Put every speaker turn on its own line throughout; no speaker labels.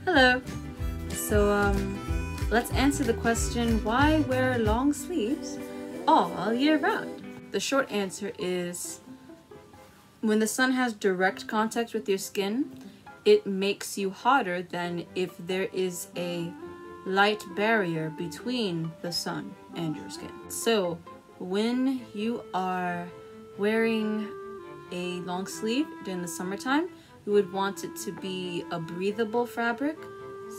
Hello. So let's answer the question, why wear long sleeves all year round? The short answer is when the sun has direct contact with your skin, it makes you hotter than if there is a light barrier between the sun and your skin. So when you are wearing a long sleeve during the summertime, you would want it to be a breathable fabric,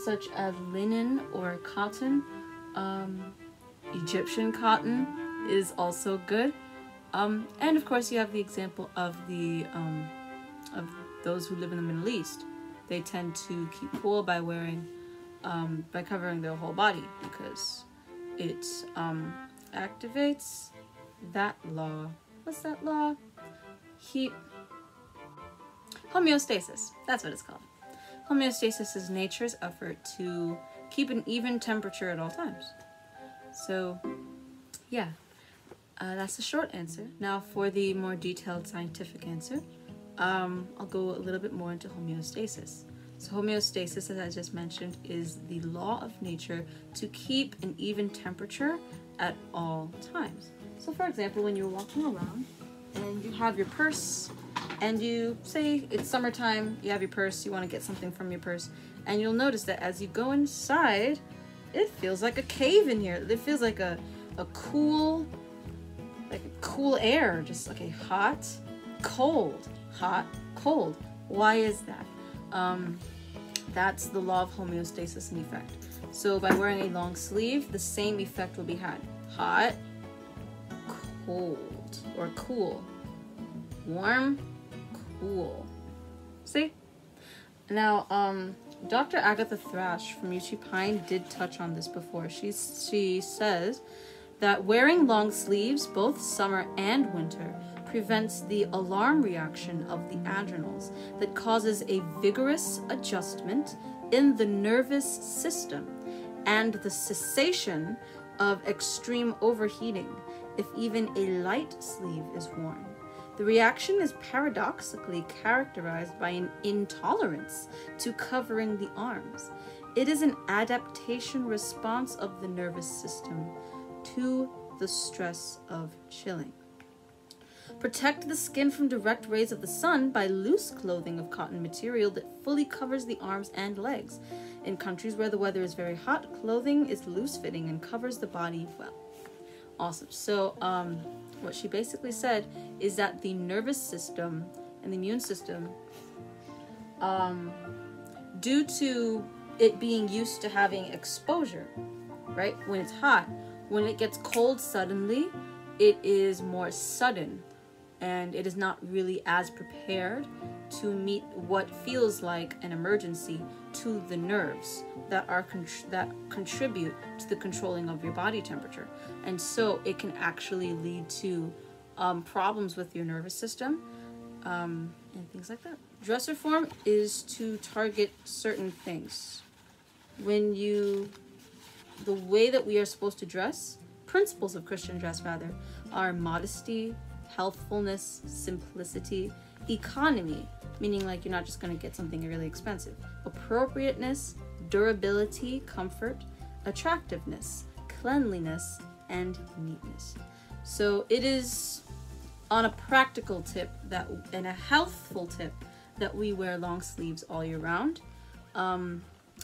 such as linen or cotton. Egyptian cotton is also good. And of course you have the example of of those who live in the Middle East. They tend to keep cool by wearing, by covering their whole body, because it activates that law. What's that law? Homeostasis. That's what it's called. Homeostasis is nature's effort to keep an even temperature at all times. So, yeah, that's the short answer. Now for the more detailed scientific answer, I'll go a little bit more into homeostasis. So homeostasis, as I just mentioned, is the law of nature to keep an even temperature at all times. So for example, when you're walking around and you have your purse, and you say it's summertime, you have your purse, you want to get something from your purse, and you'll notice that as you go inside, it feels like a cave in here. It feels like a cool air, just like a hot, cold, hot, cold. Why is that? That's the law of homeostasis in effect. So by wearing a long sleeve, the same effect will be had. Hot, cold, or cool. Warm, cool. See? Now, Dr. Agatha Thrash from UT Pine did touch on this before. She says that wearing long sleeves, both summer and winter, prevents the alarm reaction of the adrenals that causes a vigorous adjustment in the nervous system and the cessation of extreme overheating if even a light sleeve is worn. The reaction is paradoxically characterized by an intolerance to covering the arms. It is an adaptation response of the nervous system to the stress of chilling. Protect the skin from direct rays of the sun by loose clothing of cotton material that fully covers the arms and legs. In countries where the weather is very hot, clothing is loose-fitting and covers the body well. Awesome. So, what she basically said is that the nervous system and the immune system, due to it being used to having exposure, right? When it's hot, when it gets cold suddenly, it is more sudden and it is not really as prepared to meet what feels like an emergency to the nerves that contribute to the controlling of your body temperature. And so it can actually lead to problems with your nervous system and things like that. Dress reform is to target certain things. The way that we are supposed to dress, principles of Christian dress rather, are modesty, healthfulness, simplicity, economy, meaning like you're not just going to get something really expensive, appropriateness, durability, comfort, attractiveness, cleanliness, and neatness. So it is on a practical tip and a healthful tip that we wear long sleeves all year round.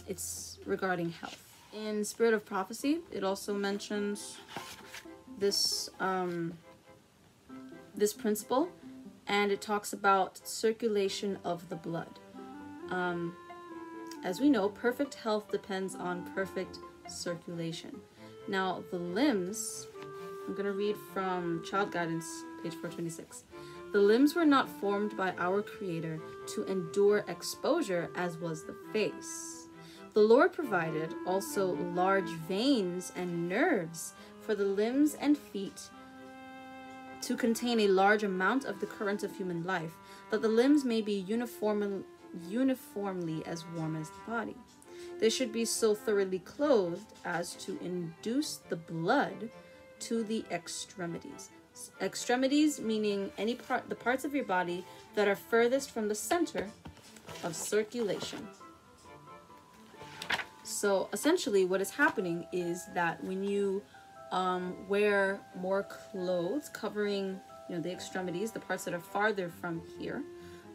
It's regarding health. In Spirit of Prophecy, it also mentions this this principle, and it talks about circulation of the blood. As we know, perfect health depends on perfect circulation. Now, the limbs, I'm going to read from Child Guidance, page 426. The limbs were not formed by our Creator to endure exposure as was the face. The Lord provided also large veins and nerves for the limbs and feet to contain a large amount of the current of human life, that the limbs may be uniformly as warm as the body. They should be so thoroughly clothed as to induce the blood to the extremities. Extremities meaning the parts of your body that are furthest from the center of circulation. So essentially what is happening is that when you wear more clothes covering, you know, the extremities, the parts that are farther from here,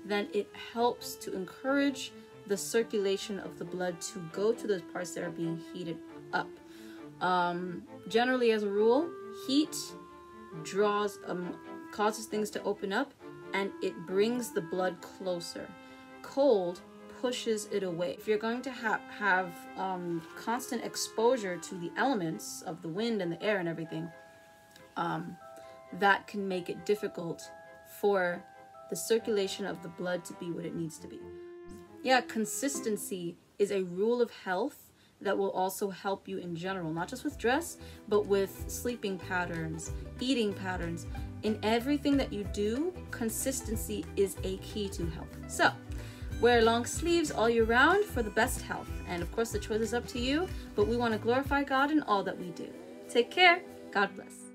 then it helps to encourage the circulation of the blood to go to those parts that are being heated up. Generally, as a rule, heat draws, causes things to open up, and it brings the blood closer. Cold pushes it away. If you're going to have constant exposure to the elements of the wind and the air and everything, that can make it difficult for the circulation of the blood to be what it needs to be. Yeah, consistency is a rule of health that will also help you in general, not just with dress, but with sleeping patterns, eating patterns. In everything that you do, consistency is a key to health. So, wear long sleeves all year round for the best health. And of course, the choice is up to you, but we want to glorify God in all that we do. Take care. God bless.